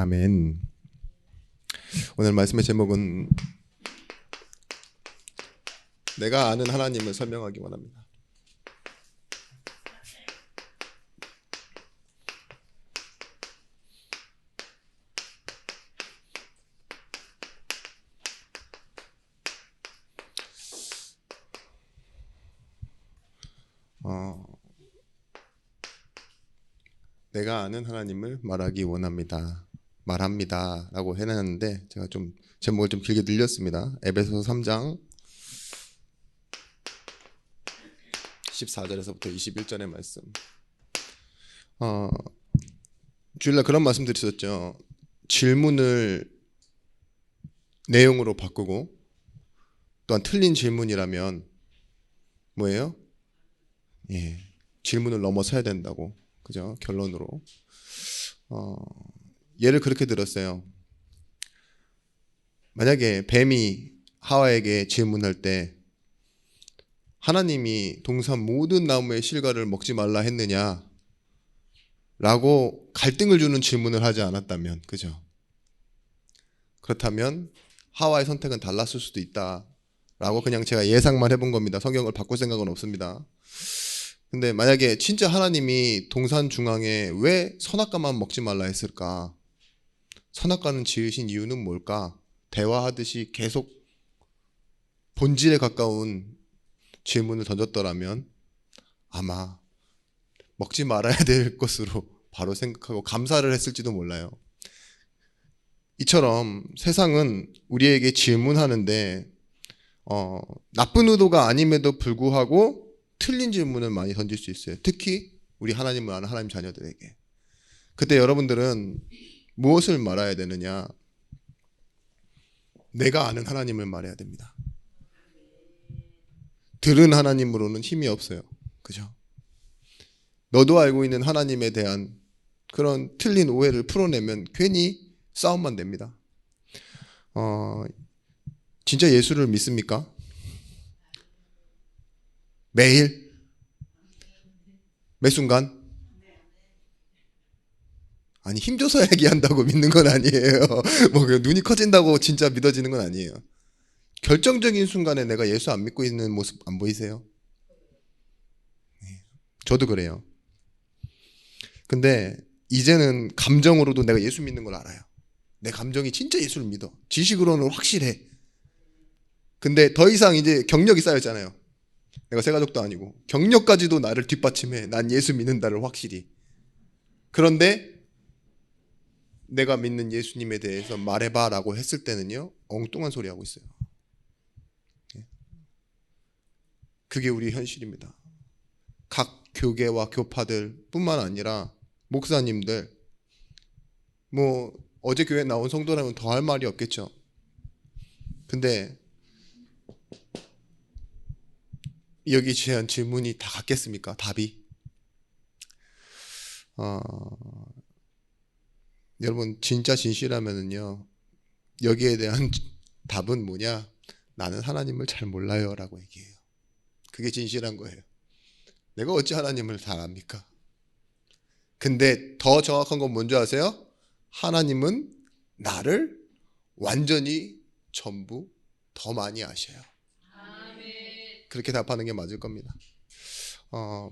아멘. 오늘 말씀의 제목은 내가 아는 하나님을 설명하기 원합니다. 내가 아는 하나님을 말하기 원합니다. 말합니다 라고 해놨는데 제가 좀 제목을 좀 길게 늘렸습니다. 에베소서 3장 14절에서부터 21절의 말씀. 주일날 그런 말씀 드렸었죠. 질문을 내용으로 바꾸고 또한 틀린 질문이라면 뭐예요? 질문을 넘어서야 된다고. 그죠? 결론으로. 예를 그렇게 들었어요. 만약에 뱀이 하와에게 질문할 때 하나님이 동산 모든 나무의 실과를 먹지 말라 했느냐 라고 갈등을 주는 질문을 하지 않았다면, 그죠? 그렇다면 하와의 선택은 달랐을 수도 있다 라고 그냥 제가 예상만 해본 겁니다. 성경을 바꿀 생각은 없습니다. 근데 만약에 진짜 하나님이 동산 중앙에 왜 선악과만 먹지 말라 했을까? 선악과는 지으신 이유는 뭘까? 대화하듯이 계속 본질에 가까운 질문을 던졌더라면 아마 먹지 말아야 될 것으로 바로 생각하고 감사를 했을지도 몰라요. 이처럼 세상은 우리에게 질문하는데 나쁜 의도가 아님에도 불구하고 틀린 질문을 많이 던질 수 있어요. 특히 우리 하나님을 아는 하나님 자녀들에게. 그때 여러분들은 무엇을 말해야 되느냐? 내가 아는 하나님을 말해야 됩니다. 들은 하나님으로는 힘이 없어요. 그죠? 너도 알고 있는 하나님에 대한 그런 틀린 오해를 풀어내면 괜히 싸움만 됩니다. 진짜 예수를 믿습니까? 매일? 매 순간? 아니 힘줘서 얘기한다고 믿는 건 아니에요. 뭐 눈이 커진다고 진짜 믿어지는 건 아니에요. 결정적인 순간에 내가 예수 안 믿고 있는 모습 안 보이세요? 저도 그래요. 근데 이제는 감정으로도 내가 예수 믿는 걸 알아요. 내 감정이 진짜 예수를 믿어. 지식으로는 확실해. 근데 더 이상 이제 경력이 쌓였잖아요. 내가 새가족도 아니고 경력까지도 나를 뒷받침해. 난 예수 믿는다를 확실히. 그런데 내가 믿는 예수님에 대해서 말해봐 라고 했을 때는요, 엉뚱한 소리 하고 있어요. 그게 우리 현실입니다. 각 교계와 교파들 뿐만 아니라 목사님들, 뭐 어제 교회 나온 성도라면 더 할 말이 없겠죠. 근데 여기 제한 질문이 다 같겠습니까? 답이? 여러분 진짜 진실하면은요, 여기에 대한 답은 뭐냐? 나는 하나님을 잘 몰라요 라고 얘기해요. 그게 진실한 거예요. 내가 어찌 하나님을 다 압니까? 근데 더 정확한 건 뭔지 아세요? 하나님은 나를 완전히 전부 더 많이 아셔요. 그렇게 답하는 게 맞을 겁니다.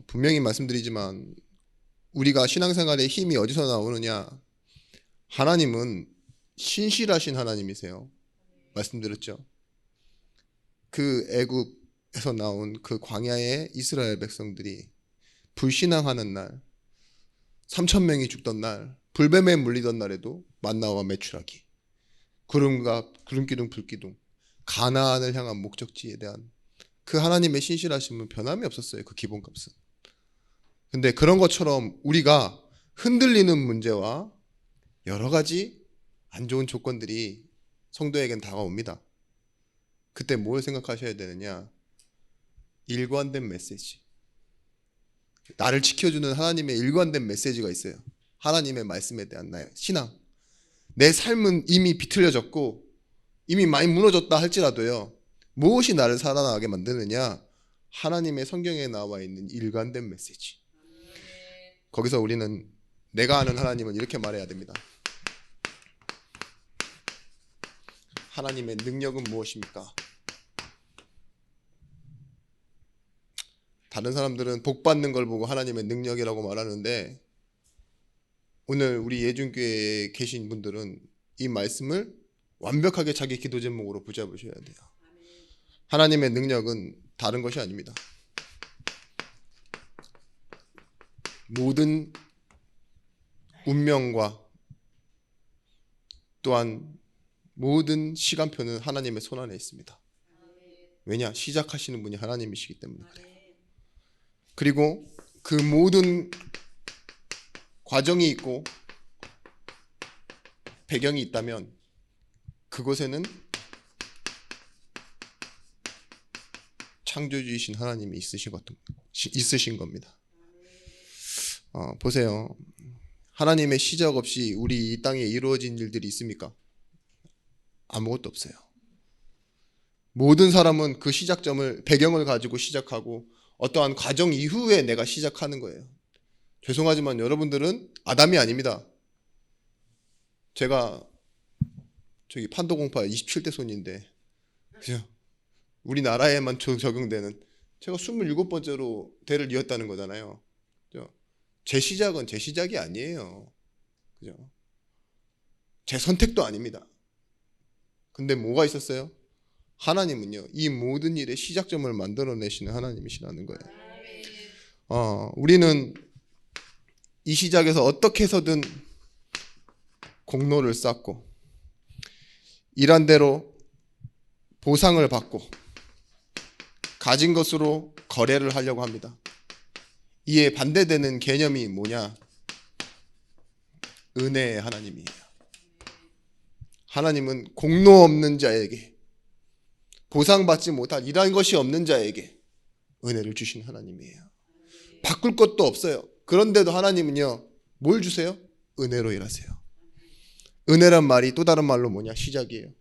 분명히 말씀드리지만 우리가 신앙생활에 힘이 어디서 나오느냐? 하나님은 신실하신 하나님이세요. 말씀드렸죠. 그 애굽에서 나온 그 광야의 이스라엘 백성들이 불신앙하는 날, 3,000명이 죽던 날, 불뱀에 물리던 날에도 만나와 메추라기, 구름 기둥 불 기둥, 가나안을 향한 목적지에 대한 그 하나님의 신실하심은 변함이 없었어요. 그 기본값은. 근데 그런 것처럼 우리가 흔들리는 문제와 여러 가지 안 좋은 조건들이 성도에겐 다가옵니다. 그때 뭘 생각하셔야 되느냐? 일관된 메시지. 나를 지켜주는 하나님의 일관된 메시지가 있어요. 하나님의 말씀에 대한 나의 신앙. 내 삶은 이미 비틀려졌고 이미 많이 무너졌다 할지라도요, 무엇이 나를 살아나게 만드느냐? 하나님의 성경에 나와 있는 일관된 메시지. 거기서 우리는 내가 아는 하나님은 이렇게 말해야 됩니다. 하나님의 능력은 무엇입니까? 다른 사람들은 복 받는 걸 보고 하나님의 능력이라고 말하는데 오늘 우리 예준교회에 계신 분들은 이 말씀을 완벽하게 자기 기도 제목으로 붙잡으셔야 돼요. 하나님의 능력은 다른 것이 아닙니다. 모든 운명과 또한 모든 시간표는 하나님의 손 안에 있습니다. 왜냐? 시작하시는 분이 하나님이시기 때문에 그래요. 그리고 그 모든 과정이 있고 배경이 있다면 그곳에는 창조주이신 하나님이 있으신 겁니다. 보세요. 하나님의 시작 없이 우리 이 땅에 이루어진 일들이 있습니까? 아무것도 없어요. 모든 사람은 그 시작점을 배경을 가지고 시작하고 어떠한 과정 이후에 내가 시작하는 거예요. 죄송하지만 여러분들은 아담이 아닙니다. 제가 저기 판도공파 27대 손인데 그죠? 우리나라에만 적용되는 제가 27번째로 대를 이었다는 거잖아요. 그죠? 제 시작은 제 시작이 아니에요. 그죠? 제 선택도 아닙니다. 근데 뭐가 있었어요? 하나님은요, 이 모든 일의 시작점을 만들어내시는 하나님이시라는 거예요. 우리는 이 시작에서 어떻게 해서든 공로를 쌓고 일한 대로 보상을 받고 가진 것으로 거래를 하려고 합니다. 이에 반대되는 개념이 뭐냐? 은혜의 하나님이에요. 하나님은 공로 없는 자에게 보상받지 못한 일한 것이 없는 자에게 은혜를 주신 하나님이에요. 바꿀 것도 없어요. 그런데도 하나님은요, 뭘 주세요? 은혜로 일하세요. 은혜란 말이 또 다른 말로 뭐냐? 시작이에요.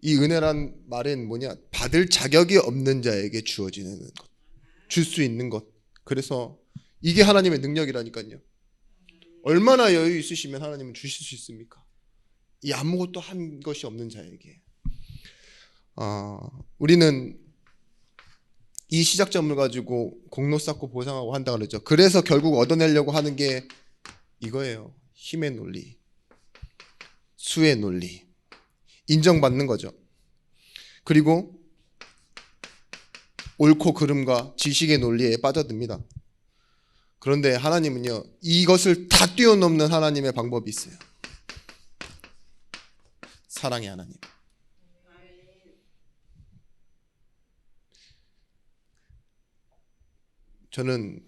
이 은혜란 말은 뭐냐? 받을 자격이 없는 자에게 주어지는 것, 줄 수 있는 것. 그래서 이게 하나님의 능력이라니까요. 얼마나 여유 있으시면 하나님은 주실 수 있습니까? 이 아무것도 한 것이 없는 자에게. 우리는 이 시작점을 가지고 공로 쌓고 보상하고 한다 그러죠. 그래서 결국 얻어내려고 하는 게 이거예요. 힘의 논리, 수의 논리, 인정받는 거죠. 그리고 옳고 그름과 지식의 논리에 빠져듭니다. 그런데 하나님은요, 이것을 다 뛰어넘는 하나님의 방법이 있어요. 사랑의 하나님. 저는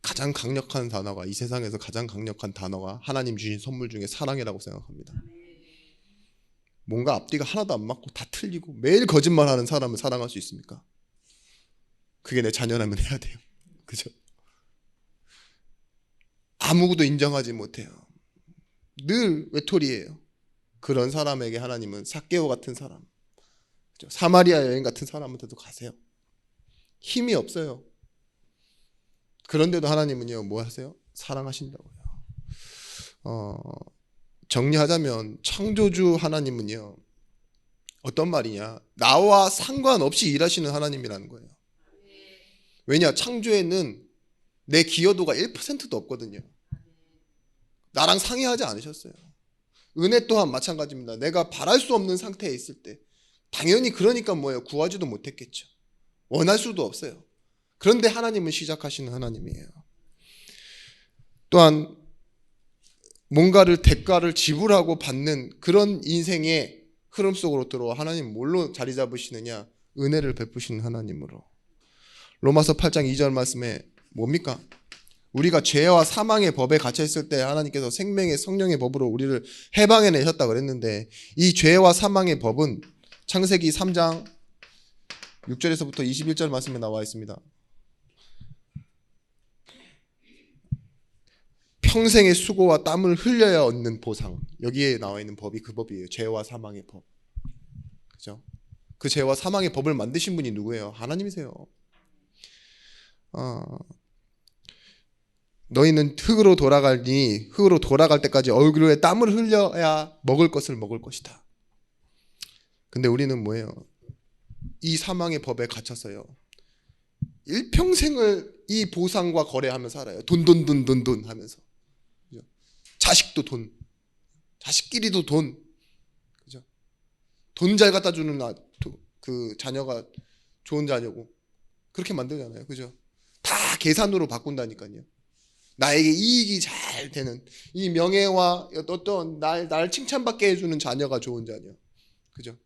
가장 강력한 단어가, 이 세상에서 가장 강력한 단어가 하나님 주신 선물 중에 사랑이라고 생각합니다. 뭔가 앞뒤가 하나도 안 맞고 다 틀리고 매일 거짓말하는 사람을 사랑할 수 있습니까? 그게 내 자녀라면 해야 돼요. 그죠? 아무것도 인정하지 못해요. 늘 외톨이에요. 그런 사람에게 하나님은 삭개오 같은 사람, 그죠? 사마리아 여인 같은 사람한테도 가세요. 힘이 없어요. 그런데도 하나님은요, 뭐 하세요? 사랑하신다고요. 정리하자면 창조주 하나님은요, 어떤 말이냐? 나와 상관없이 일하시는 하나님이라는 거예요. 왜냐? 창조에는 내 기여도가 1%도 없거든요. 나랑 상의하지 않으셨어요. 은혜 또한 마찬가지입니다. 내가 바랄 수 없는 상태에 있을 때 당연히 그러니까 뭐예요? 구하지도 못했겠죠. 원할 수도 없어요. 그런데 하나님은 시작하시는 하나님이에요. 또한 뭔가를 대가를 지불하고 받는 그런 인생의 흐름 속으로 들어와 하나님 뭘로 자리 잡으시느냐? 은혜를 베푸시는 하나님으로. 로마서 8장 2절 말씀에 뭡니까? 우리가 죄와 사망의 법에 갇혀 있을 때 하나님께서 생명의 성령의 법으로 우리를 해방해내셨다 그랬는데, 이 죄와 사망의 법은 창세기 3장 6절에서부터 21절 말씀에 나와 있습니다. 평생의 수고와 땀을 흘려야 얻는 보상. 여기에 나와 있는 법이 그 법이에요. 죄와 사망의 법. 그죠? 그 죄와 사망의 법을 만드신 분이 누구예요? 하나님이세요. 너희는 흙으로 돌아가니 흙으로 돌아갈 때까지 얼굴에 땀을 흘려야 먹을 것을 먹을 것이다. 근데 우리는 뭐예요? 이 사망의 법에 갇혀서요. 일평생을 이 보상과 거래하며 살아요. 돈 하면서. 그죠? 자식도 돈. 자식끼리도 돈. 그죠? 돈 잘 갖다 주는 그 자녀가 좋은 자녀고. 그렇게 만들잖아요. 그죠? 다 계산으로 바꾼다니까요. 나에게 이익이 잘 되는 이 명예와 어떤 날 칭찬받게 해주는 자녀가 좋은 자녀. 그죠?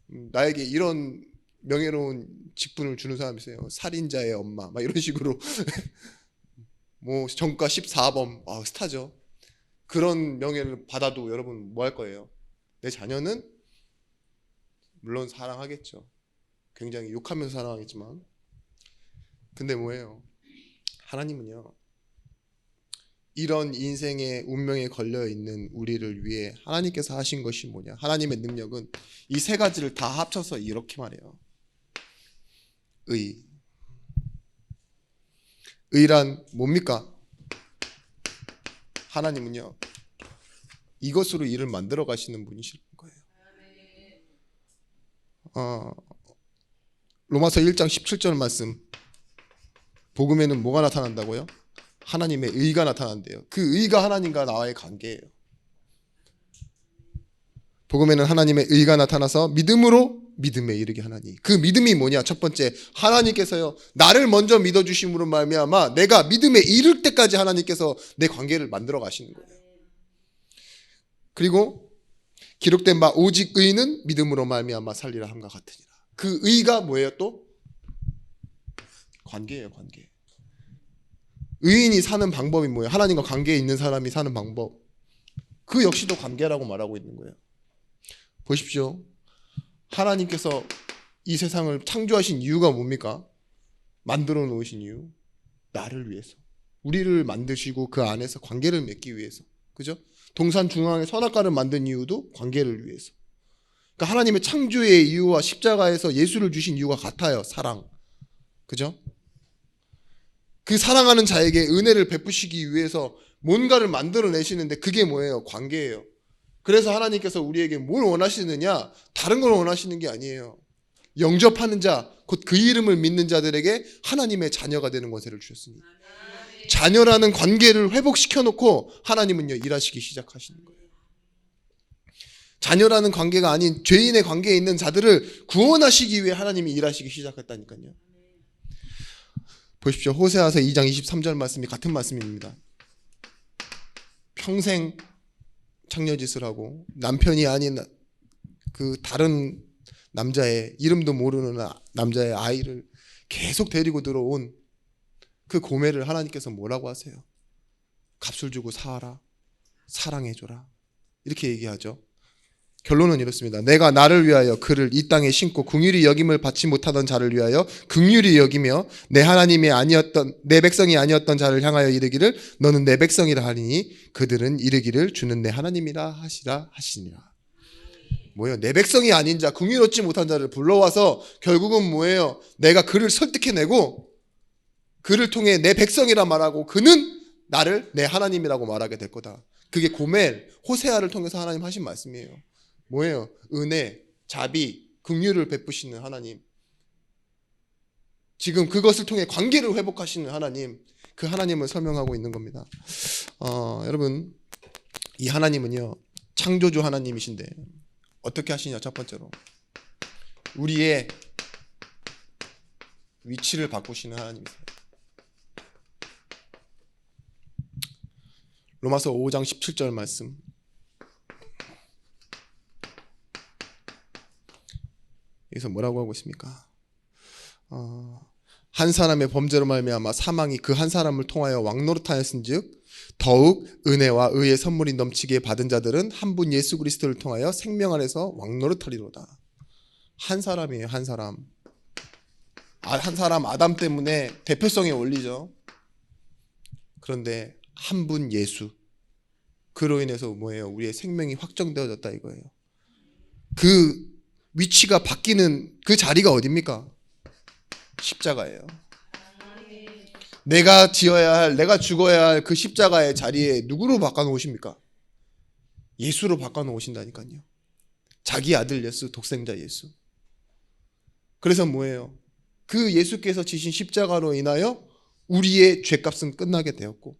나에게 이런 명예로운 직분을 주는 사람이 있어요. 살인자의 엄마 막 이런 식으로 뭐 전과 14범 스타죠. 그런 명예를 받아도 여러분 뭐 할 거예요? 내 자녀는 물론 사랑하겠죠. 굉장히 욕하면서 사랑하겠지만 근데 뭐예요? 하나님은요. 이런 인생의 운명에 걸려있는 우리를 위해 하나님께서 하신 것이 뭐냐? 하나님의 능력은 이 세 가지를 다 합쳐서 이렇게 말해요. 의란 뭡니까? 하나님은요. 이것으로 일을 만들어 가시는 분이실 거예요. 로마서 1장 17절 말씀. 복음에는 뭐가 나타난다고요? 하나님의 의가 나타난대요. 그 의가 하나님과 나와의 관계예요. 복음에는 하나님의 의가 나타나서 믿음으로 믿음에 이르게 하나니. 그 믿음이 뭐냐? 첫 번째, 하나님께서요 나를 먼저 믿어주심으로 말미암아 내가 믿음에 이를 때까지 하나님께서 내 관계를 만들어 가시는 거예요. 그리고 기록된 바 오직 의는 믿음으로 말미암아 살리라 함과 같으니라. 그 의가 뭐예요? 또 관계예요. 관계. 의인이 사는 방법이 뭐예요? 하나님과 관계에 있는 사람이 사는 방법. 그 역시도 관계라고 말하고 있는 거예요. 보십시오. 하나님께서 이 세상을 창조하신 이유가 뭡니까? 만들어 놓으신 이유. 나를 위해서. 우리를 만드시고 그 안에서 관계를 맺기 위해서. 그죠? 동산 중앙에 선악과를 만든 이유도 관계를 위해서. 그러니까 하나님의 창조의 이유와 십자가에서 예수를 주신 이유가 같아요. 사랑. 그죠? 그 사랑하는 자에게 은혜를 베푸시기 위해서 뭔가를 만들어내시는데 그게 뭐예요? 관계예요. 그래서 하나님께서 우리에게 뭘 원하시느냐? 다른 걸 원하시는 게 아니에요. 영접하는 자, 곧 그 이름을 믿는 자들에게 하나님의 자녀가 되는 권세를 주셨으니 자녀라는 관계를 회복시켜 놓고 하나님은요 일하시기 시작하시는 거예요. 자녀라는 관계가 아닌 죄인의 관계에 있는 자들을 구원하시기 위해 하나님이 일하시기 시작했다니까요. 보십시오. 호세아서 2장 23절 말씀이 같은 말씀입니다. 평생 창녀짓을 하고 남편이 아닌 그 다른 남자의 이름도 모르는 남자의 아이를 계속 데리고 들어온 그 고매를 하나님께서 뭐라고 하세요? 값을 주고 사하라, 사랑해줘라 이렇게 얘기하죠. 결론은 이렇습니다. 내가 나를 위하여 그를 이 땅에 심고 긍휼히 여김을 받지 못하던 자를 위하여 긍휼히 여기며 내 하나님이 아니었던 내 백성이 아니었던 자를 향하여 이르기를 너는 내 백성이라 하리니 그들은 이르기를 주는 내 하나님이라 하시라 하시니라. 뭐예요? 내 백성이 아닌 자, 긍휼 얻지 못한 자를 불러와서 결국은 뭐예요? 내가 그를 설득해내고 그를 통해 내 백성이라 말하고 그는 나를 내 하나님이라고 말하게 될 거다. 그게 고멜, 호세아를 통해서 하나님 하신 말씀이에요. 뭐예요? 은혜, 자비, 긍휼을 베푸시는 하나님. 지금 그것을 통해 관계를 회복하시는 하나님. 그 하나님을 설명하고 있는 겁니다. 여러분, 이 하나님은요 창조주 하나님이신데 어떻게 하시냐? 첫 번째로 우리의 위치를 바꾸시는 하나님이세요. 로마서 5장 17절 말씀. 여기서 뭐라고 하고 있습니까? 한 사람의 범죄로 말미암아 사망이 그 한 사람을 통하여 왕노릇하였은즉 더욱 은혜와 의의 선물이 넘치게 받은 자들은 한 분 예수 그리스도를 통하여 생명 안에서 왕노릇하리로다. 한 사람이에요. 한 사람. 한 사람 아담 때문에 대표성에 올리죠. 그런데 한 분 예수. 그로 인해서 뭐예요? 우리의 생명이 확정되어졌다 이거예요. 그 위치가 바뀌는 그 자리가 어딥니까? 십자가예요. 내가 지어야 할, 내가 죽어야 할 그 십자가의 자리에 누구로 바꿔놓으십니까? 예수로 바꿔놓으신다니까요. 자기 아들 예수, 독생자 예수. 그래서 뭐예요? 그 예수께서 지신 십자가로 인하여 우리의 죄값은 끝나게 되었고,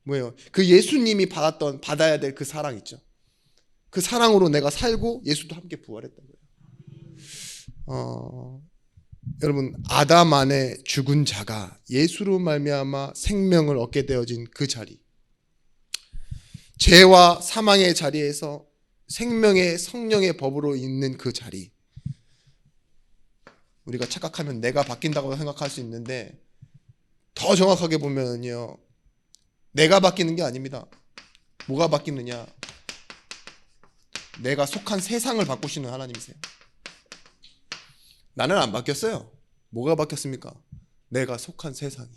뭐예요? 그 예수님이 받아야 될 그 사랑 있죠. 그 사랑으로 내가 살고 예수도 함께 부활했던 거예요. 여러분, 아담 안에 죽은 자가 예수로 말미암아 생명을 얻게 되어진 그 자리, 죄와 사망의 자리에서 생명의 성령의 법으로 있는 그 자리, 우리가 착각하면 내가 바뀐다고 생각할 수 있는데 더 정확하게 보면요, 내가 바뀌는 게 아닙니다. 뭐가 바뀌느냐? 내가 속한 세상을 바꾸시는 하나님이세요. 나는 안 바뀌었어요. 뭐가 바뀌었습니까? 내가 속한 세상이.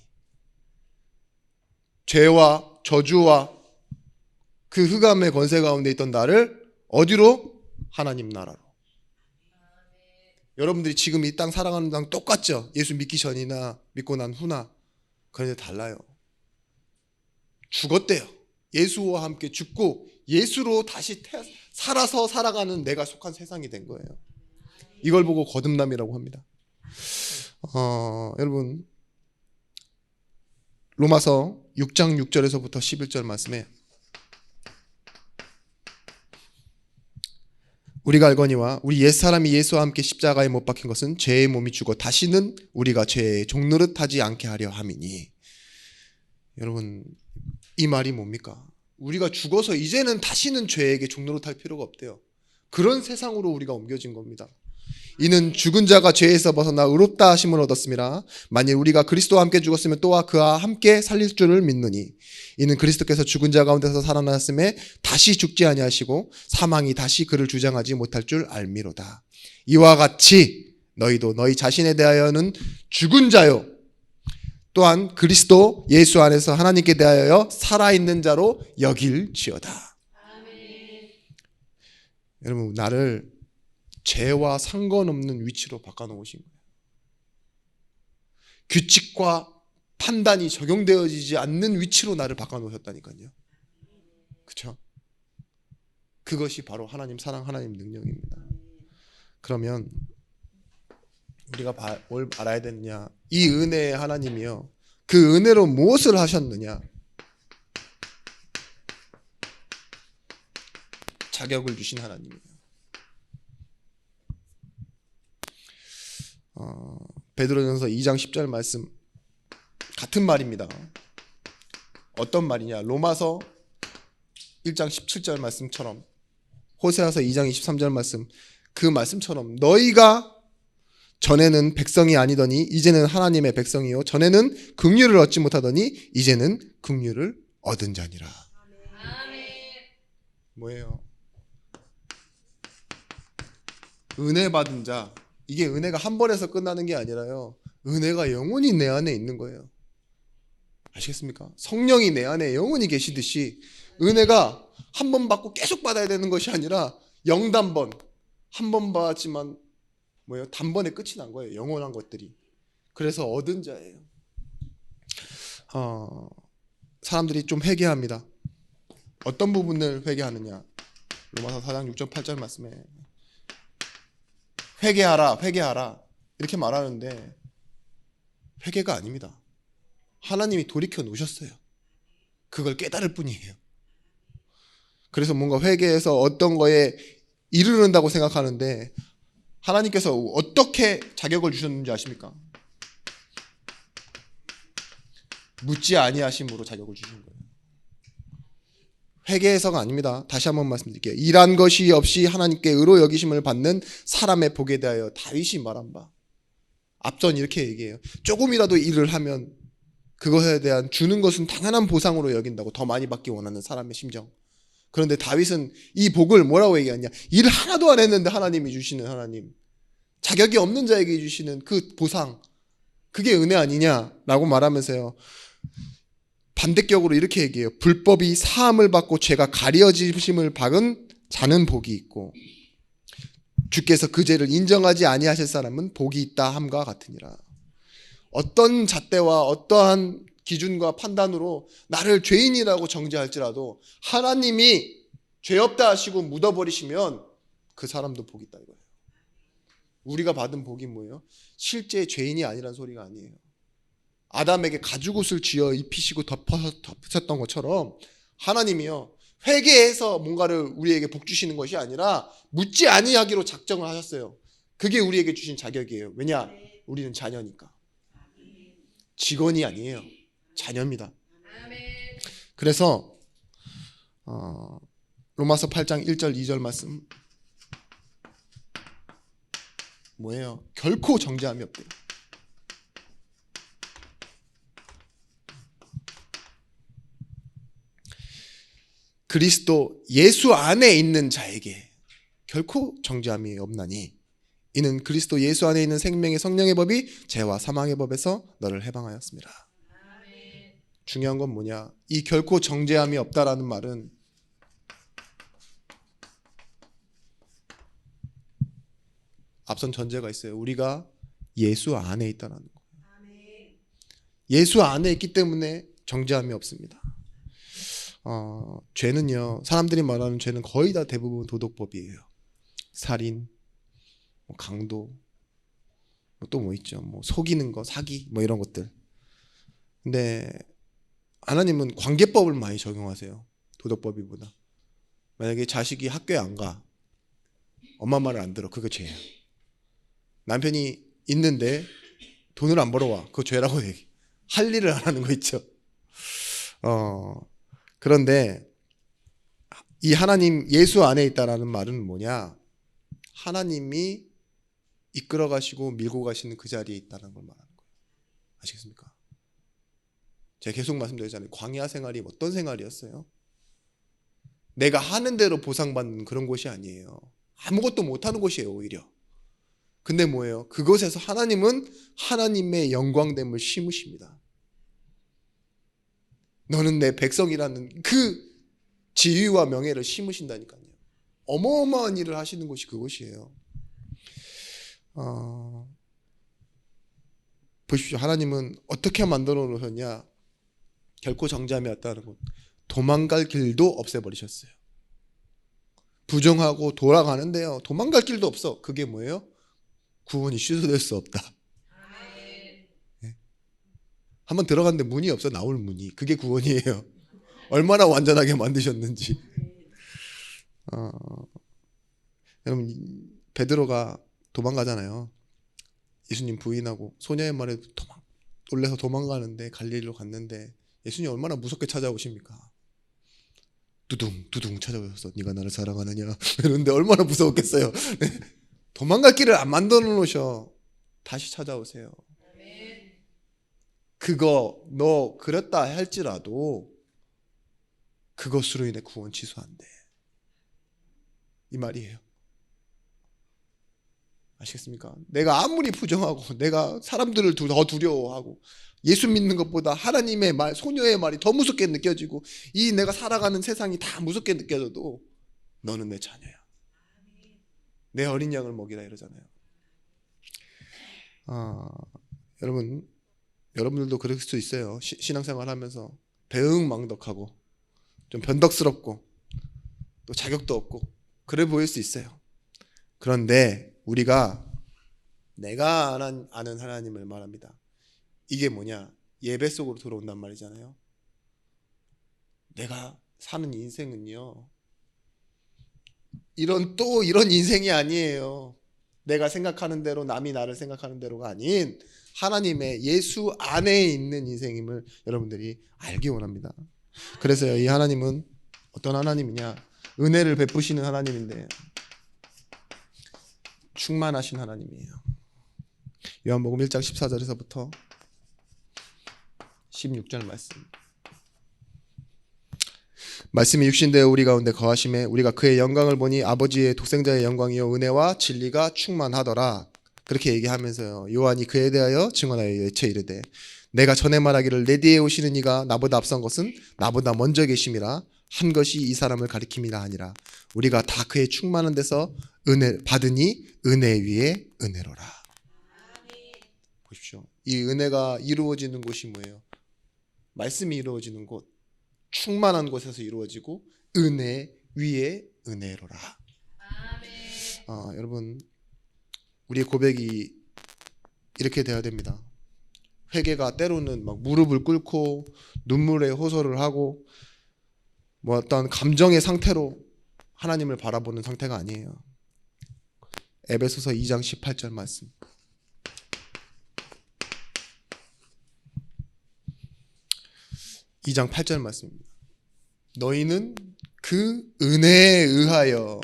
죄와 저주와 그 흑암의 권세 가운데 있던 나를 어디로? 하나님 나라로. 여러분들이 지금 이 땅 살아가는 땅 똑같죠? 예수 믿기 전이나 믿고 난 후나. 그런데 달라요. 죽었대요. 예수와 함께 죽고 예수로 다시 살아서 살아가는 내가 속한 세상이 된 거예요. 이걸 보고 거듭남이라고 합니다. 여러분, 로마서 6장 6절에서부터 11절 말씀에 우리가 알거니와 우리 옛사람이 예수와 함께 십자가에 못 박힌 것은 죄의 몸이 죽어 다시는 우리가 죄의 종노릇하지 않게 하려 함이니. 여러분, 이 말이 뭡니까? 우리가 죽어서 이제는 다시는 죄에게 종노릇할 필요가 없대요. 그런 세상으로 우리가 옮겨진 겁니다. 이는 죽은 자가 죄에서 벗어나 의롭다 하심을 얻었음이라. 만일 우리가 그리스도와 함께 죽었으면 또한 그와 함께 살릴 줄을 믿느니 이는 그리스도께서 죽은 자 가운데서 살아났음에 다시 죽지 아니하시고 사망이 다시 그를 주장하지 못할 줄 알미로다. 이와 같이 너희도 너희 자신에 대하여는 죽은 자요 또한 그리스도 예수 안에서 하나님께 대하여 살아있는 자로 여길지어다. 아멘. 여러분, 나를 죄와 상관없는 위치로 바꿔놓으신 거예요. 규칙과 판단이 적용되어지지 않는 위치로 나를 바꿔놓으셨다니까요. 그렇죠? 그것이 바로 하나님 사랑, 하나님 능력입니다. 그러면 우리가 뭘 알아야 되느냐? 이 은혜의 하나님이요, 그 은혜로 무엇을 하셨느냐? 자격을 주신 하나님이에요. 베드로전서 2장 10절 말씀 같은 말입니다. 어떤 말이냐? 로마서 1장 17절 말씀처럼, 호세아서 2장 23절 말씀, 그 말씀처럼 너희가 전에는 백성이 아니더니 이제는 하나님의 백성이요 전에는 긍휼을 얻지 못하더니 이제는 긍휼을 얻은 자니라. 아멘. 뭐예요? 은혜 받은 자. 이게 은혜가 한 번에서 끝나는 게 아니라요, 은혜가 영원히 내 안에 있는 거예요. 아시겠습니까? 성령이 내 안에 영원히 계시듯이 은혜가 한 번 받고 계속 받아야 되는 것이 아니라 영단번, 한 번 받았지만 뭐예요? 단번에 끝이 난 거예요. 영원한 것들이. 그래서 얻은 자예요. 사람들이 좀 회개합니다. 어떤 부분을 회개하느냐? 로마서 4장 6절 8절 말씀에 회개하라, 회개하라 이렇게 말하는데 회개가 아닙니다. 하나님이 돌이켜 놓으셨어요. 그걸 깨달을 뿐이에요. 그래서 뭔가 회개해서 어떤 거에 이르른다고 생각하는데 하나님께서 어떻게 자격을 주셨는지 아십니까? 묻지 아니하심으로 자격을 주신 거예요. 회개해서가 아닙니다. 다시 한번 말씀드릴게요. 일한 것이 없이 하나님께 의로 여기심을 받는 사람의 복에 대하여 다윗이 말한 바, 앞전 이렇게 얘기해요. 조금이라도 일을 하면 그것에 대한 주는 것은 당연한 보상으로 여긴다고, 더 많이 받기 원하는 사람의 심정. 그런데 다윗은 이 복을 뭐라고 얘기하냐? 일 하나도 안 했는데 하나님이 주시는, 하나님 자격이 없는 자에게 주시는 그 보상, 그게 은혜 아니냐라고 말하면서요, 반대격으로 이렇게 얘기해요. 불법이 사함을 받고 죄가 가려지심을 받은 자는 복이 있고 주께서 그 죄를 인정하지 아니하실 사람은 복이 있다 함과 같으니라. 어떤 잣대와 어떠한 기준과 판단으로 나를 죄인이라고 정죄할지라도 하나님이 죄 없다 하시고 묻어버리시면 그 사람도 복 있다 이거예요. 우리가 받은 복이 뭐예요? 실제 죄인이 아니란 소리가 아니에요. 아담에게 가죽옷을 쥐어 입히시고 덮으셨던 것처럼 하나님이요, 회개해서 뭔가를 우리에게 복 주시는 것이 아니라 묻지 아니하기로 작정을 하셨어요. 그게 우리에게 주신 자격이에요. 왜냐? 우리는 자녀니까. 직원이 아니에요. 자녀입니다. 그래서 로마서 8장 1절 2절 말씀 뭐예요? 결코 정죄함이 없대요. 그리스도 예수 안에 있는 자에게 결코 정죄함이 없나니 이는 그리스도 예수 안에 있는 생명의 성령의 법이 죄와 사망의 법에서 너를 해방하였습니다. 중요한 건 뭐냐? 이 결코 정죄함이 없다라는 말은 앞선 전제가 있어요. 우리가 예수 안에 있다는 거예요. 예수 안에 있기 때문에 정죄함이 없습니다. 죄는요, 사람들이 말하는 죄는 거의 다 대부분 도덕법이에요. 살인, 강도, 또 뭐 있죠? 뭐 속이는 거, 사기, 뭐 이런 것들. 근데 하나님은 관계법을 많이 적용하세요. 도덕법이보다. 만약에 자식이 학교에 안 가, 엄마 말을 안 들어, 그거 죄야. 남편이 있는데 돈을 안 벌어와, 그거 죄라고 얘기. 할 일을 안 하는 거 있죠. 그런데 이 하나님 예수 안에 있다라는 말은 뭐냐? 하나님이 이끌어 가시고 밀고 가시는 그 자리에 있다는 걸 말하는 거예요. 아시겠습니까? 제가 계속 말씀드렸잖아요. 광야 생활이 어떤 생활이었어요? 내가 하는 대로 보상받는 그런 곳이 아니에요. 아무것도 못하는 곳이에요, 오히려. 근데 뭐예요? 그곳에서 하나님은 하나님의 영광됨을 심으십니다. 너는 내 백성이라는 그 지위와 명예를 심으신다니까요. 어마어마한 일을 하시는 곳이 그곳이에요. 보십시오. 하나님은 어떻게 만들어 놓으셨냐? 결코 정죄함이 없다는 것. 도망갈 길도 없애버리셨어요. 부정하고 돌아가는데요, 도망갈 길도 없어. 그게 뭐예요? 구원이 취소될 수 없다. 네? 한번 들어갔는데 문이 없어. 나올 문이. 그게 구원이에요. 얼마나 완전하게 만드셨는지. 여러분, 베드로가 도망가잖아요. 예수님 부인하고 소녀의 말에 놀라서 도망가는데 갈릴리로 갔는데 예수님 얼마나 무섭게 찾아오십니까? 두둥 찾아오셔서 네가 나를 사랑하느냐 이러는데 얼마나 무서웠겠어요. 도망갈 길을 안 만들어 놓으셔. 다시 찾아오세요. 그거 너 그랬다 할지라도 그것으로 인해 구원 취소한대. 이 말이에요. 아시겠습니까? 내가 아무리 부정하고 내가 사람들을 더 두려워하고 예수 믿는 것보다 하나님의 말, 소녀의 말이 더 무섭게 느껴지고 이 내가 살아가는 세상이 다 무섭게 느껴져도 너는 내 자녀야. 내 어린 양을 먹이라 이러잖아요. 여러분들도 그럴 수 있어요. 신앙생활 하면서 대응망덕하고 좀 변덕스럽고 또 자격도 없고 그래 보일 수 있어요. 그런데 우리가 내가 아는 하나님을 말합니다. 이게 뭐냐? 예배 속으로 들어온단 말이잖아요. 내가 사는 인생은요, 이런 인생이 아니에요. 내가 생각하는 대로, 남이 나를 생각하는 대로가 아닌 하나님의 예수 안에 있는 인생임을 여러분들이 알기 원합니다. 그래서 이 하나님은 어떤 하나님이냐? 은혜를 베푸시는 하나님인데 충만하신 하나님이에요. 요한복음 1장 14절에서부터 16절 말씀이 육신되어 우리 가운데 거하심에 우리가 그의 영광을 보니 아버지의 독생자의 영광이요 은혜와 진리가 충만하더라. 그렇게 얘기하면서요, 요한이 그에 대하여 증언하여 예체 이르되 내가 전에 말하기를 내 뒤에 오시는 이가 나보다 앞선 것은 나보다 먼저 계심이라 한 것이 이 사람을 가리킴이라 하니라. 우리가 다 그의 충만한 데서 은혜 받으니 은혜 위에 은혜로라. 보십시오. 이 은혜가 이루어지는 곳이 뭐예요? 말씀이 이루어지는 곳, 충만한 곳에서 이루어지고 은혜 위에 은혜로라. 여러분, 우리의 고백이 이렇게 돼야 됩니다. 회개가 때로는 막 무릎을 꿇고 눈물에 호소를 하고 뭐 어떤 감정의 상태로 하나님을 바라보는 상태가 아니에요. 에베소서 2장 18절 말씀. 2장 8절 말씀입니다. 너희는 그 은혜에 의하여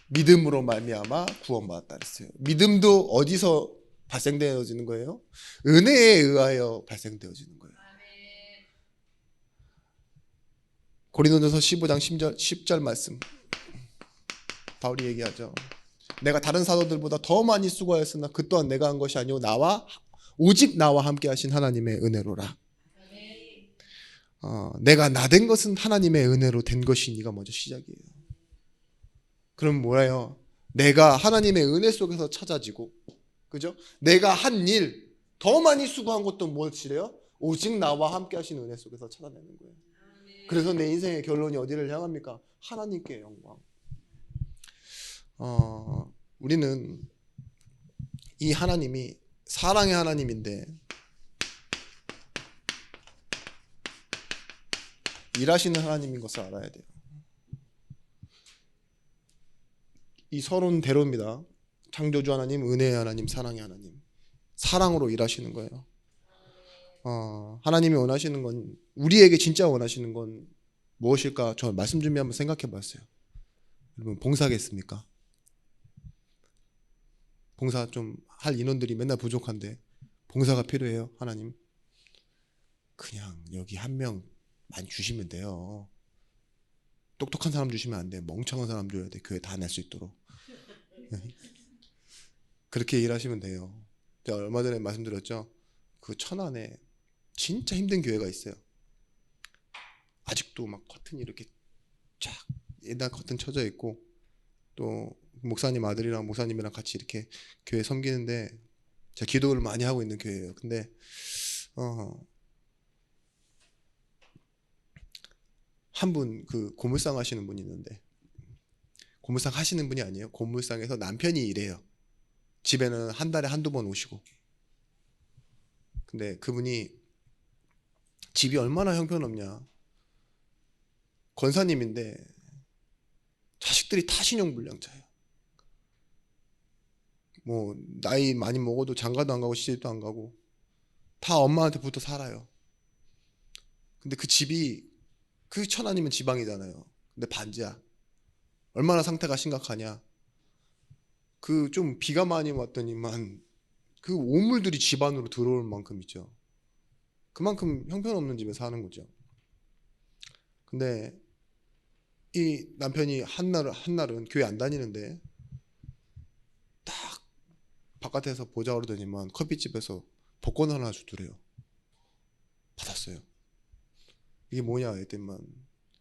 믿음으로 말미암아 구원받았다 그랬어요. 믿음도 어디서 발생되어지는 거예요? 은혜에 의하여 발생되어지는 거예요. 고린도전서 15장 10절 말씀. 바울이 얘기하죠. 내가 다른 사도들보다 더 많이 수고하였으나 그 또한 내가 한 것이 아니오 오직 나와 함께 하신 하나님의 은혜로라. 내가 나 된 것은 하나님의 은혜로 된 것이니가 먼저 시작이에요. 그럼 뭐예요? 내가 하나님의 은혜 속에서 찾아지고, 그죠? 내가 한 일, 더 많이 수고한 것도 무엇이래요? 오직 나와 함께 하신 은혜 속에서 찾아내는 거예요. 그래서 내 인생의 결론이 어디를 향합니까? 하나님께 영광. 우리는 이 하나님이 사랑의 하나님인데 일하시는 하나님인 것을 알아야 돼요. 이 서론대로입니다. 창조주 하나님, 은혜의 하나님, 사랑의 하나님. 사랑으로 일하시는 거예요. 하나님이 원하시는 건, 우리에게 진짜 원하시는 건 무엇일까? 저 말씀 준비 한번 생각해 봤어요. 여러분, 봉사하겠습니까? 봉사 좀 할 인원들이 맨날 부족한데 봉사가 필요해요. 하나님, 그냥 여기 한 명만 주시면 돼요. 똑똑한 사람 주시면 안 돼. 멍청한 사람 줘야 돼. 교회 다 낼 수 있도록. 그렇게 일하시면 돼요. 제가 얼마 전에 말씀드렸죠. 그 천안에 진짜 힘든 교회가 있어요. 아직도 막 커튼이 이렇게 쫙 옛날 커튼 쳐져 있고, 또 목사님 아들이랑 목사님이랑 같이 이렇게 교회 섬기는데 제가 기도를 많이 하고 있는 교회예요. 근데 한 분, 그 고물상 하시는 분이 있는데, 고물상 하시는 분이 아니에요. 고물상에서 남편이 일해요. 집에는 한 달에 한두 번 오시고. 근데 그분이 집이 얼마나 형편없냐. 권사님인데 자식들이 다 신용불량자예요. 뭐 나이 많이 먹어도 장가도 안 가고 시집도 안 가고 다 엄마한테 붙어 살아요. 근데 그 집이, 그 천안이면 지방이잖아요. 근데 반지하. 얼마나 상태가 심각하냐. 그 좀 비가 많이 왔더니만 그 오물들이 집 안으로 들어올 만큼 있죠. 그만큼 형편없는 집에 사는 거죠. 근데 이 남편이 한날은 교회 안 다니는데 딱 바깥에서 보자 그러더니만 커피집에서 복권 하나 주더래요. 받았어요. 이게 뭐냐 했더니만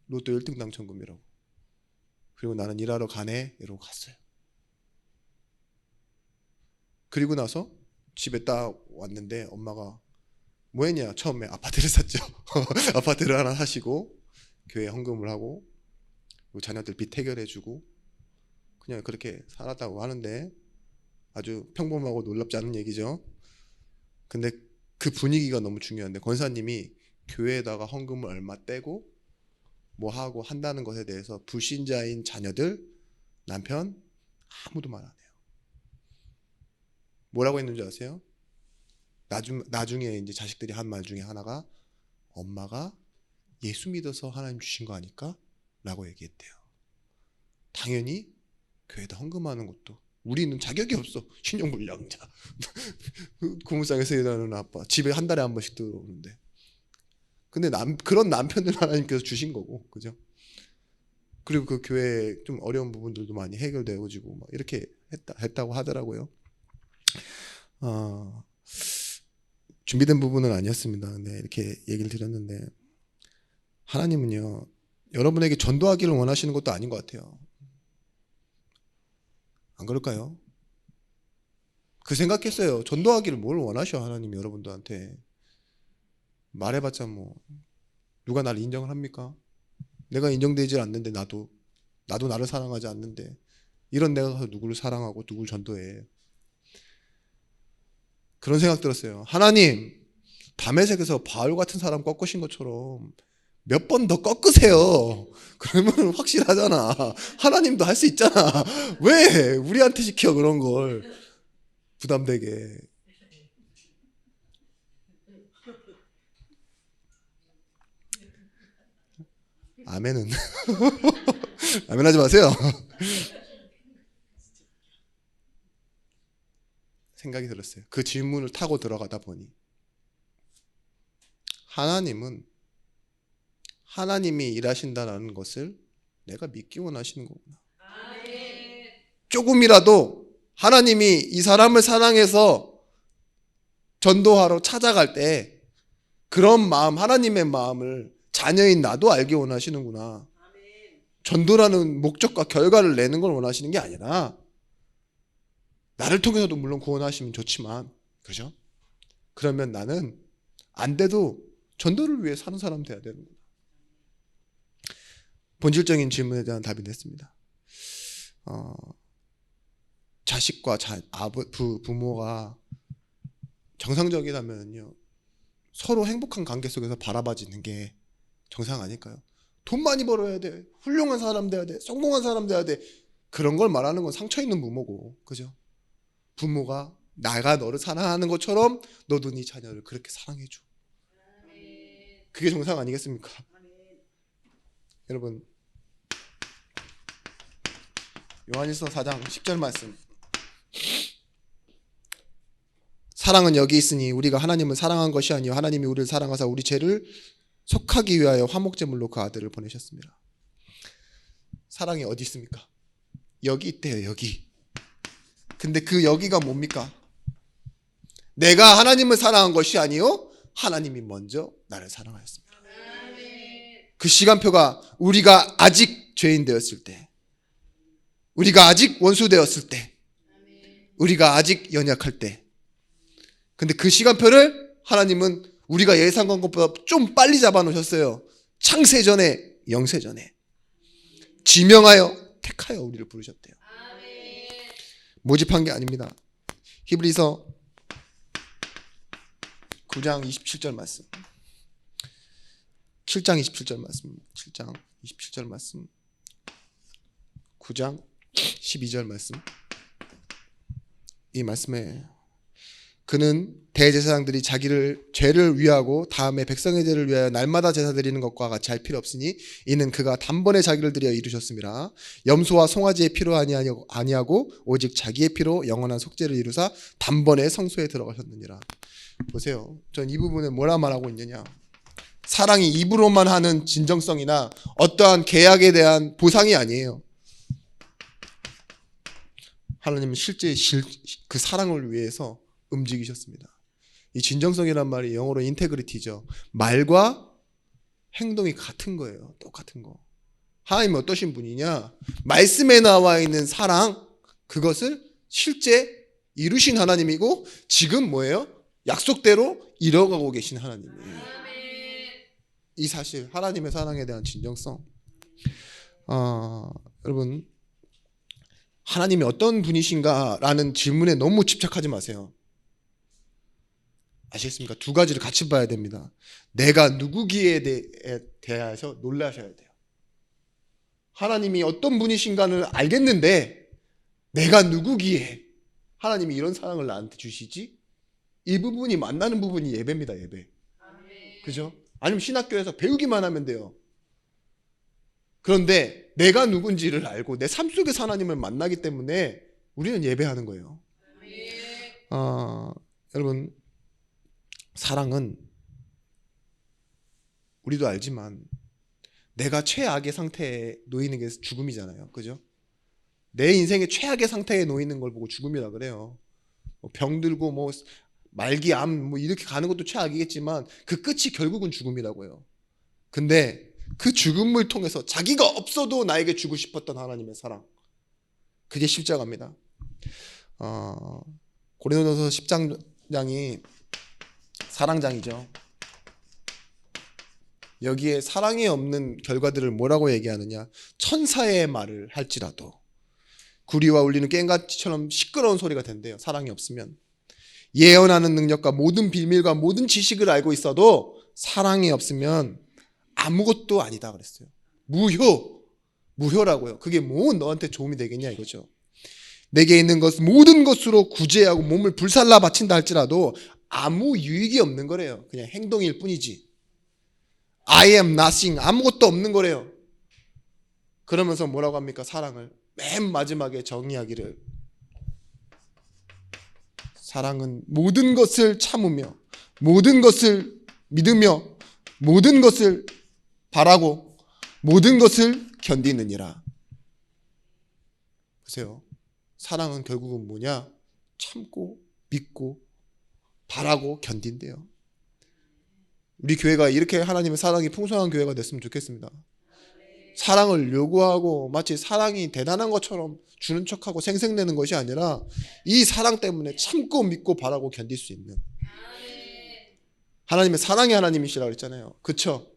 로또 1등 당첨금이라고. 그리고 나는 일하러 가네 이러고 갔어요. 그리고 나서 집에 딱 왔는데 엄마가 뭐 했냐. 처음에 아파트를 샀죠. 아파트를 하나 사시고 교회 헌금을 하고 자녀들 빚 해결해주고 그냥 그렇게 살았다고 하는데, 아주 평범하고 놀랍지 않은 얘기죠. 근데 그 분위기가 너무 중요한데, 권사님이 교회에다가 헌금을 얼마 떼고 뭐 하고 한다는 것에 대해서 불신자인 자녀들, 남편 아무도 말 안 해요. 뭐라고 했는지 아세요? 나중에 이제 자식들이 한 말 중에 하나가, 엄마가 예수 믿어서 하나님 주신 거 아닐까? 라고 얘기했대요. 당연히 교회에다 헌금하는 것도, 우리는 자격이 없어. 신용불량자. 고물상에서 일하는 아빠, 집에 한 달에 한 번씩 들어오는데. 근데 그런 남편을 하나님께서 주신 거고, 그죠? 그리고 그 교회에 좀 어려운 부분들도 많이 해결되어지고 막 이렇게 했다고 하더라고요. 준비된 부분은 아니었습니다. 근데 이렇게 얘기를 드렸는데, 하나님은요, 여러분에게 전도하기를 원하시는 것도 아닌 것 같아요. 안 그럴까요? 그 생각했어요. 전도하기를 뭘 원하셔 하나님 여러분들한테. 말해봤자 뭐 누가 나를 인정을 합니까? 내가 인정되지 않는데 나도 나를 사랑하지 않는데 이런 내가 가서 누구를 사랑하고 누구를 전도해. 그런 생각 들었어요. 하나님 다메섹에서 바울 같은 사람 꺾으신 것처럼 몇 번 더 꺾으세요. 그러면 확실하잖아. 하나님도 할 수 있잖아. 왜 우리한테 시켜 그런 걸 부담되게. 아멘은 아멘 하지 마세요. 생각이 들었어요. 그 질문을 타고 들어가다 보니 하나님이 일하신다는 것을 내가 믿기 원하시는 거구나. 조금이라도 하나님이 이 사람을 사랑해서 전도하러 찾아갈 때 그런 마음, 하나님의 마음을 자녀인 나도 알기 원하시는구나. 전도라는 목적과 결과를 내는 걸 원하시는 게 아니라 나를 통해서도 물론 구원하시면 좋지만, 그죠? 그러면 나는 안 돼도 전도를 위해 사는 사람 돼야 되는구나. 본질적인 질문에 대한 답이 됐습니다. 자식과 부모가 정상적이라면요, 서로 행복한 관계 속에서 바라봐지는 게 정상 아닐까요? 돈 많이 벌어야 돼, 훌륭한 사람 돼야 돼, 성공한 사람 돼야 돼, 그런 걸 말하는 건 상처 있는 부모고, 그죠? 부모가 내가 너를 사랑하는 것처럼 너도 네 자녀를 그렇게 사랑해줘. 그게 정상 아니겠습니까? 여러분, 요한일서 4장 10절 말씀. 사랑은 여기 있으니 우리가 하나님을 사랑한 것이 아니요 하나님이 우리를 사랑하사 우리 죄를 속하기 위하여 화목제물로 그 아들을 보내셨습니다. 사랑이 어디 있습니까? 여기 있대요. 여기. 근데 그 여기가 뭡니까? 내가 하나님을 사랑한 것이 아니요 하나님이 먼저 나를 사랑하였습니다. 그 시간표가 우리가 아직 죄인 되었을 때, 우리가 아직 원수 되었을 때, 우리가 아직 연약할 때. 근데 그 시간표를 하나님은 우리가 예상한 것보다 좀 빨리 잡아놓으셨어요. 창세전에, 영세전에 지명하여 택하여 우리를 부르셨대요. 모집한 게 아닙니다. 히브리서 9장 27절 말씀, 7장 27절 말씀, 7장 27절 말씀, 9장 12절 말씀. 이 말씀에 그는 대제사장들이 자기를 죄를 위하고 다음에 백성의 죄를 위하여 날마다 제사 드리는 것과 같이 할 필요 없으니 이는 그가 단번에 자기를 드려 이루셨습니다. 염소와 송아지의 피로 아니하고 오직 자기의 피로 영원한 속죄를 이루사 단번에 성소에 들어가셨느니라. 보세요. 전 이 부분에 뭐라 말하고 있느냐. 사랑이 입으로만 하는 진정성이나 어떠한 계약에 대한 보상이 아니에요. 하나님은 실제 그 사랑을 위해서 움직이셨습니다. 이 진정성이란 말이 영어로 인테그리티죠. 말과 행동이 같은 거예요. 똑같은 거. 하나님은 어떠신 분이냐? 말씀에 나와 있는 사랑, 그것을 실제 이루신 하나님이고 지금 뭐예요? 약속대로 이뤄가고 계신 하나님이에요. 이 사실, 하나님의 사랑에 대한 진정성. 여러분, 하나님이 어떤 분이신가라는 질문에 너무 집착하지 마세요. 아시겠습니까? 두 가지를 같이 봐야 됩니다. 내가 누구기에 대해서 놀라셔야 돼요. 하나님이 어떤 분이신가는 알겠는데 내가 누구기에 하나님이 이런 사랑을 나한테 주시지? 이 부분이 만나는 부분이 예배입니다. 예배. 그죠? 아니면 신학교에서 배우기만 하면 돼요. 그런데 내가 누군지를 알고 내 삶 속에서 하나님을 만나기 때문에 우리는 예배하는 거예요. 여러분, 사랑은 우리도 알지만 내가 최악의 상태에 놓이는 게 죽음이잖아요. 그죠? 내 인생의 최악의 상태에 놓이는 걸 보고 죽음이라 그래요. 병들고 말기 암 이렇게 가는 것도 최악이겠지만 그 끝이 결국은 죽음이라고요. 근데 그 죽음을 통해서 자기가 없어도 나에게 주고 싶었던 하나님의 사랑, 그게 십자가입니다. 고린도전서 10장이 사랑장이죠. 여기에 사랑이 없는 결과들을 뭐라고 얘기하느냐? 천사의 말을 할지라도 구리와 울리는 꽹과처럼 시끄러운 소리가 된대요. 사랑이 없으면. 예언하는 능력과 모든 비밀과 모든 지식을 알고 있어도 사랑이 없으면 아무것도 아니다 그랬어요. 무효라고요. 그게 뭐 너한테 도움이 되겠냐 이거죠. 내게 있는 것 모든 것으로 구제하고 몸을 불살라 바친다 할지라도 아무 유익이 없는 거래요. 그냥 행동일 뿐이지. I am nothing, 아무것도 없는 거래요. 그러면서 뭐라고 합니까? 사랑을 맨 마지막에 정의하기를, 사랑은 모든 것을 참으며 모든 것을 믿으며 모든 것을 바라고 모든 것을 견디느니라. 보세요. 사랑은 결국은 뭐냐? 참고 믿고 바라고 견딘대요. 우리 교회가 이렇게 하나님의 사랑이 풍성한 교회가 됐으면 좋겠습니다. 사랑을 요구하고 마치 사랑이 대단한 것처럼 주는 척하고 생색내는 것이 아니라 이 사랑 때문에 참고 믿고 바라고 견딜 수 있는 하나님의 사랑의 하나님이시라고 그랬잖아요. 그쵸?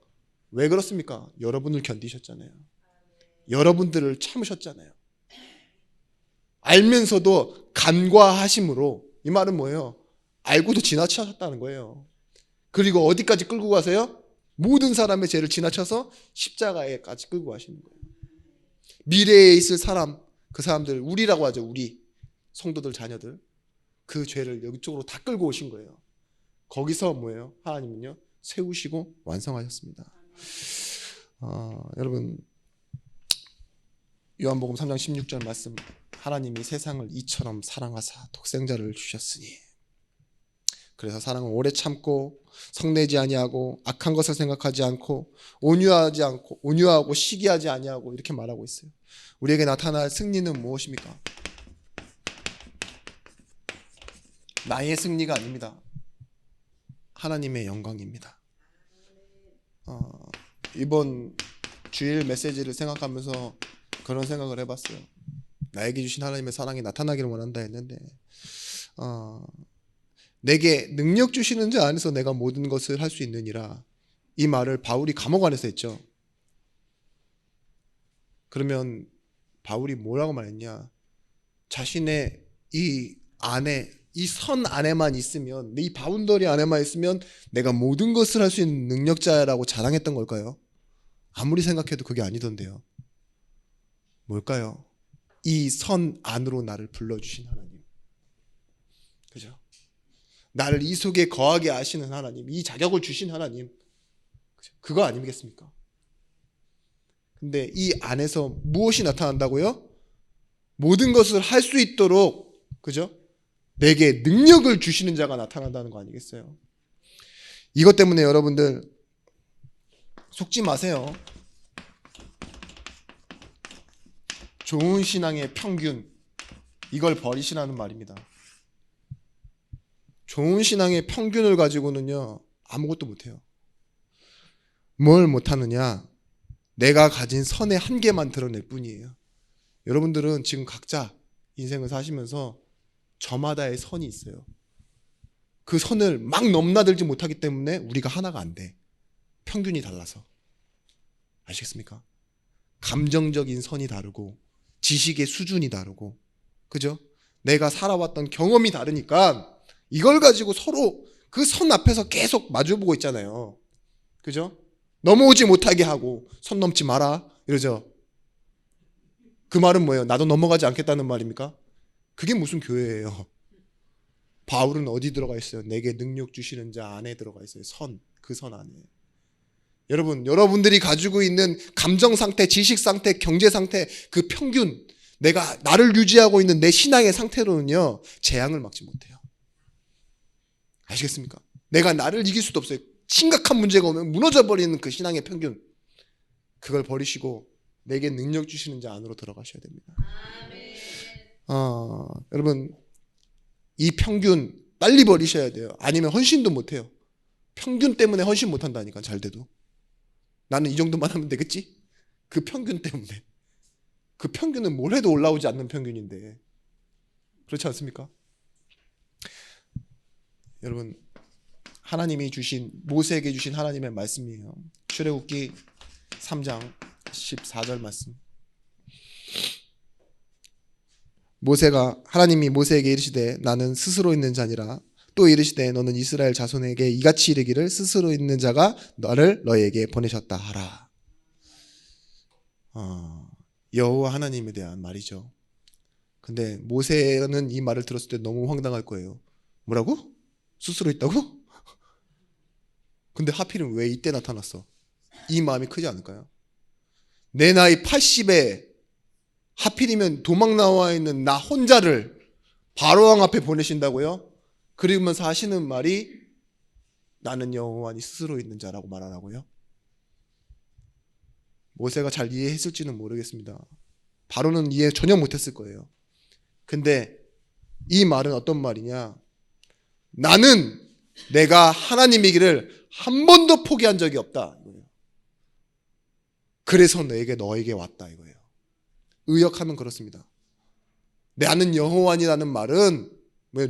왜 그렇습니까? 여러분을 견디셨잖아요. 여러분들을 참으셨잖아요. 알면서도 간과하심으로, 이 말은 뭐예요? 알고도 지나치셨다는 거예요. 그리고 어디까지 끌고 가세요? 모든 사람의 죄를 지나쳐서 십자가에까지 끌고 가시는 거예요. 미래에 있을 사람, 그 사람들, 우리라고 하죠. 우리 성도들, 자녀들, 그 죄를 여기쪽으로 다 끌고 오신 거예요. 거기서 뭐예요? 하나님은요, 세우시고 완성하셨습니다. 여러분, 요한복음 3장 16절 말씀, 하나님이 세상을 이처럼 사랑하사 독생자를 주셨으니. 그래서 사랑은 오래 참고 성내지 아니하고 악한 것을 생각하지 않고 온유하고 시기하지 아니하고 이렇게 말하고 있어요. 우리에게 나타날 승리는 무엇입니까? 나의 승리가 아닙니다. 하나님의 영광입니다. 이번 주일 메시지를 생각하면서 그런 생각을 해봤어요. 나에게 주신 하나님의 사랑이 나타나기를 원한다 했는데 내게 능력 주시는 자 안에서 내가 모든 것을 할 수 있느니라, 이 말을 바울이 감옥 안에서 했죠. 그러면 바울이 뭐라고 말했냐? 자신의 이 안에, 이 선 안에만 있으면, 이 바운더리 안에만 있으면 내가 모든 것을 할 수 있는 능력자라고 자랑했던 걸까요? 아무리 생각해도 그게 아니던데요. 뭘까요? 이 선 안으로 나를 불러주신 하나님, 그죠? 나를 이 속에 거하게 하시는 하나님, 이 자격을 주신 하나님, 그거 아니겠습니까? 근데 이 안에서 무엇이 나타난다고요? 모든 것을 할 수 있도록, 그죠? 내게 능력을 주시는 자가 나타난다는 거 아니겠어요? 이것 때문에 여러분들 속지 마세요. 좋은 신앙의 평균, 이걸 버리시라는 말입니다. 좋은 신앙의 평균을 가지고는요, 아무것도 못해요. 뭘 못하느냐? 내가 가진 선의 한계만 드러낼 뿐이에요. 여러분들은 지금 각자 인생을 사시면서 저마다의 선이 있어요. 그 선을 막 넘나들지 못하기 때문에 우리가 하나가 안 돼. 평균이 달라서. 아시겠습니까? 감정적인 선이 다르고 지식의 수준이 다르고, 그죠? 내가 살아왔던 경험이 다르니까 이걸 가지고 서로 그 선 앞에서 계속 마주보고 있잖아요. 그죠? 넘어오지 못하게 하고 선 넘지 마라 이러죠. 그 말은 뭐예요? 나도 넘어가지 않겠다는 말입니까? 그게 무슨 교회예요? 바울은 어디 들어가 있어요? 내게 능력 주시는 자 안에 들어가 있어요. 선, 그 선 안에. 여러분, 여러분들이 가지고 있는 감정 상태, 지식 상태, 경제 상태, 그 평균, 내가 나를 유지하고 있는 내 신앙의 상태로는요, 재앙을 막지 못해요. 아시겠습니까? 내가 나를 이길 수도 없어요. 심각한 문제가 오면 무너져 버리는 그 신앙의 평균, 그걸 버리시고 내게 능력 주시는 자 안으로 들어가셔야 됩니다. 여러분, 이 평균 빨리 버리셔야 돼요. 아니면 헌신도 못해요. 평균 때문에 헌신 못한다니까. 잘 돼도 나는 이 정도만 하면 되겠지? 그 평균 때문에. 그 평균은 뭘 해도 올라오지 않는 평균인데, 그렇지 않습니까? 여러분, 하나님이 주신, 모세에게 주신 하나님의 말씀이에요. 출애굽기 3장 14절 말씀. 하나님이 모세에게 이르시되 나는 스스로 있는 자니라. 또 이르시되 너는 이스라엘 자손에게 이같이 이르기를 스스로 있는 자가 너를 너희에게 보내셨다 하라. 여호와 하나님에 대한 말이죠. 근데 모세는 이 말을 들었을 때 너무 황당할 거예요. 뭐라고? 스스로 있다고? 근데 하필은 왜 이때 나타났어? 이 마음이 크지 않을까요? 내 나이 80에 하필이면 도망 나와 있는 나 혼자를 바로왕 앞에 보내신다고요? 그러면서 하시는 말이 나는 여호와니 스스로 있는 자라고 말하라고요? 모세가 잘 이해했을지는 모르겠습니다. 바로는 이해 전혀 못했을 거예요. 근데 이 말은 어떤 말이냐? 나는 내가 하나님이기를 한 번도 포기한 적이 없다. 그래서 너에게 왔다 이거예요. 의역하면 그렇습니다. 나는 여호와니라는 말은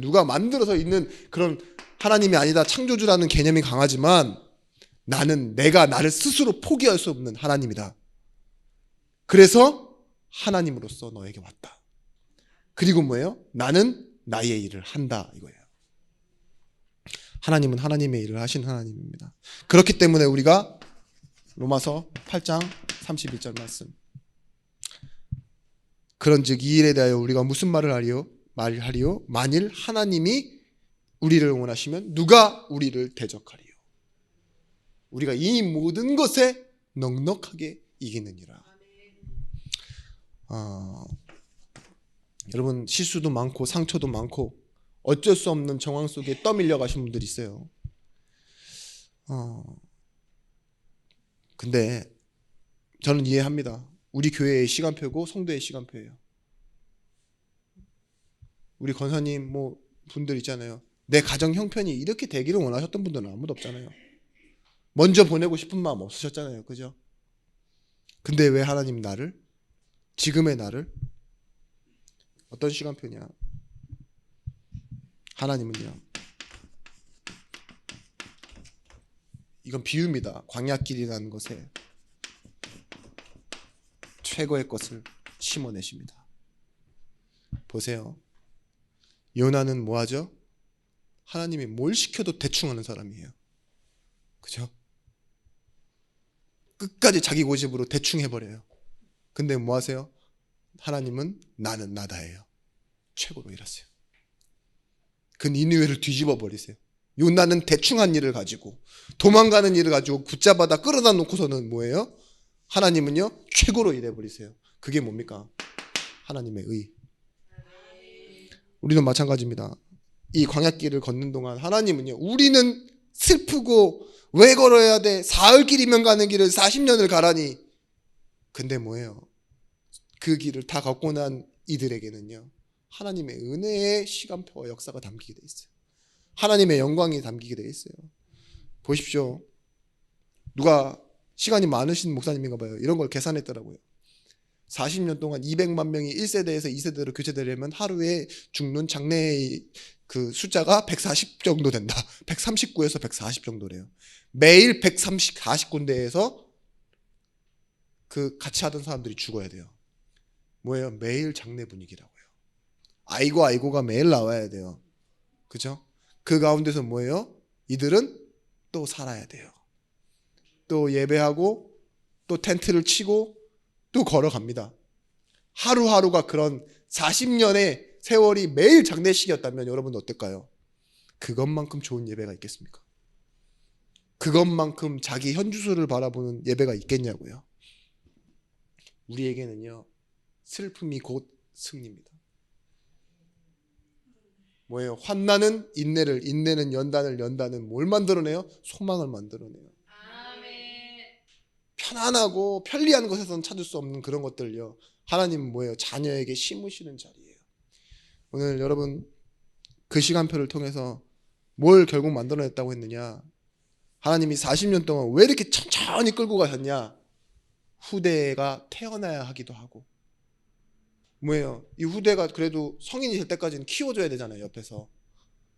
누가 만들어서 있는 그런 하나님이 아니다, 창조주라는 개념이 강하지만 내가 나를 스스로 포기할 수 없는 하나님이다. 그래서 하나님으로서 너에게 왔다. 그리고 뭐예요? 나는 나의 일을 한다 이거예요. 하나님은 하나님의 일을 하신 하나님입니다. 그렇기 때문에 우리가 로마서 8장 31절 말씀. 그런즉 이 일에 대하여 우리가 무슨 말을 하리요? 만일 하나님이 우리를 원하시면 누가 우리를 대적하리요? 우리가 이 모든 것에 넉넉하게 이기느니라. 여러분, 실수도 많고 상처도 많고 어쩔 수 없는 정황 속에 떠밀려 가신 분들이 있어요. 근데 저는 이해합니다. 우리 교회의 시간표고 성도의 시간표예요. 우리 권사님 분들 있잖아요. 내 가정 형편이 이렇게 되기를 원하셨던 분들은 아무도 없잖아요. 먼저 보내고 싶은 마음 없으셨잖아요. 그죠? 근데 왜 하나님 지금의 나를 어떤 시간표냐? 하나님은요, 이건 비유입니다. 광야길이라는 것에 최고의 것을 심어내십니다. 보세요. 요나는 뭐하죠? 하나님이 뭘 시켜도 대충 하는 사람이에요. 그죠? 끝까지 자기 고집으로 대충 해버려요. 근데 뭐하세요? 하나님은 나는 나다예요. 최고로 일하세요. 그 니느웨를 뒤집어 버리세요. 요나는 대충한 일을 가지고, 도망가는 일을 가지고 붙잡아다 끌어다 놓고서는 뭐예요? 하나님은요 최고로 일해버리세요. 그게 뭡니까? 하나님의 의. 우리도 마찬가지입니다. 이 광야길을 걷는 동안 하나님은요, 우리는 슬프고 왜 걸어야 돼? 사흘길이면 가는 길을 40년을 가라니. 근데 뭐예요? 그 길을 다 걷고 난 이들에게는요, 하나님의 은혜의 시간표와 역사가 담기게 돼 있어요. 하나님의 영광이 담기게 돼 있어요. 보십시오. 누가 시간이 많으신 목사님인가 봐요. 이런 걸 계산했더라고요. 40년 동안 200만 명이 1세대에서 2세대로 교체되려면 하루에 죽는 장래의 그 숫자가 140 정도 된다. 139에서 140 정도래요. 매일 140군데에서 그 같이 하던 사람들이 죽어야 돼요. 뭐예요? 매일 장례 분위기라고요. 아이고가 매일 나와야 돼요. 그죠? 그 가운데서 뭐예요? 이들은 또 살아야 돼요. 또 예배하고 또 텐트를 치고 또 걸어갑니다. 하루하루가 그런 40년의 세월이 매일 장례식이었다면 여러분 어떨까요? 그것만큼 좋은 예배가 있겠습니까? 그것만큼 자기 현주소를 바라보는 예배가 있겠냐고요. 우리에게는요, 슬픔이 곧 승리입니다. 뭐예요? 환난은 인내를, 인내는 연단을, 연단은 뭘 만들어내요? 소망을 만들어내요. 편안하고 편리한 것에서는 찾을 수 없는 그런 것들요, 하나님은 뭐예요? 자녀에게 심으시는 자리예요. 오늘 여러분 그 시간표를 통해서 뭘 결국 만들어냈다고 했느냐? 하나님이 40년 동안 왜 이렇게 천천히 끌고 가셨냐? 후대가 태어나야 하기도 하고, 뭐예요? 이 후대가 그래도 성인이 될 때까지는 키워줘야 되잖아요, 옆에서.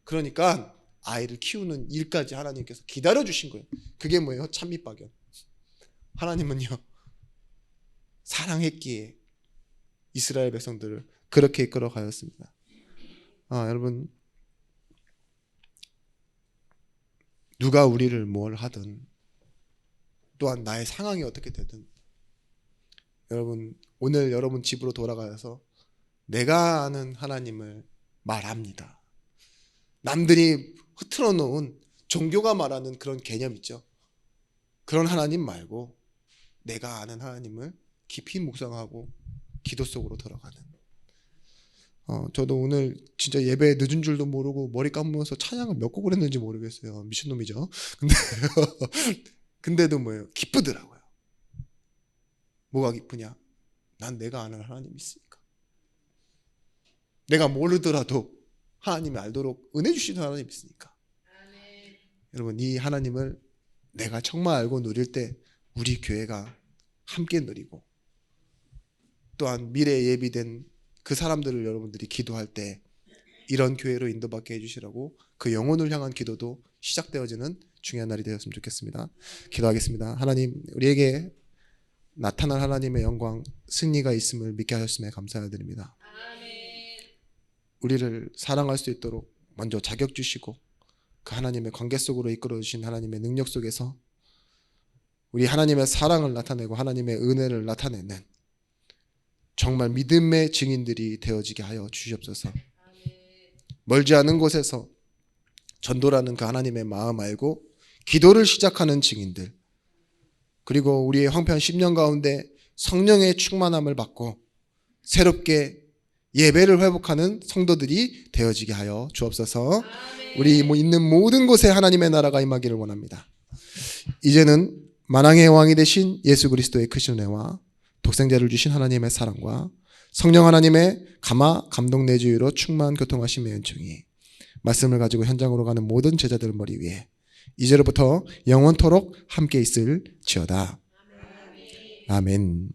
그러니까 아이를 키우는 일까지 하나님께서 기다려 주신 거예요. 그게 뭐예요? 찬미박연. 하나님은요, 사랑했기에 이스라엘 백성들을 그렇게 이끌어 가였습니다. 여러분, 누가 우리를 뭘 하든, 또한 나의 상황이 어떻게 되든, 여러분, 오늘 여러분 집으로 돌아가서 내가 아는 하나님을 말합니다. 남들이 흐트러 놓은 종교가 말하는 그런 개념 있죠. 그런 하나님 말고 내가 아는 하나님을 깊이 묵상하고 기도 속으로 들어가는. 저도 오늘 진짜 예배 늦은 줄도 모르고 머리 감으면서 찬양을 몇 곡을 했는지 모르겠어요. 미친놈이죠. 근데도 뭐예요? 기쁘더라고요. 뭐가 기쁘냐? 난 내가 아는 하나님이 있으니까. 내가 모르더라도 하나님이 알도록 은혜 주시는 하나님이 있으니까. 아멘. 여러분, 이 하나님을 내가 정말 알고 누릴 때 우리 교회가 함께 누리고, 또한 미래에 예비된 그 사람들을 여러분들이 기도할 때 이런 교회로 인도받게 해주시라고 그 영혼을 향한 기도도 시작되어지는 중요한 날이 되었으면 좋겠습니다. 기도하겠습니다. 하나님, 우리에게 나타날 하나님의 영광, 승리가 있음을 믿게 하셨음에 감사드립니다. 우리를 사랑할 수 있도록 먼저 자격 주시고 그 하나님의 관계 속으로 이끌어 주신 하나님의 능력 속에서 우리 하나님의 사랑을 나타내고 하나님의 은혜를 나타내는 정말 믿음의 증인들이 되어지게 하여 주시옵소서. 멀지 않은 곳에서 전도라는 그 하나님의 마음 알고 기도를 시작하는 증인들, 그리고 우리의 황폐한 10년 가운데 성령의 충만함을 받고 새롭게 예배를 회복하는 성도들이 되어지게 하여 주옵소서. 우리 있는 모든 곳에 하나님의 나라가 임하기를 원합니다. 이제는 만왕의 왕이 되신 예수 그리스도의 크신 은혜와 독생자를 주신 하나님의 사랑과 성령 하나님의 감화 감동 내주의로 충만 교통하심의 은총이 말씀을 가지고 현장으로 가는 모든 제자들 머리 위에 이제로부터 영원토록 함께 있을지어다. 아멘.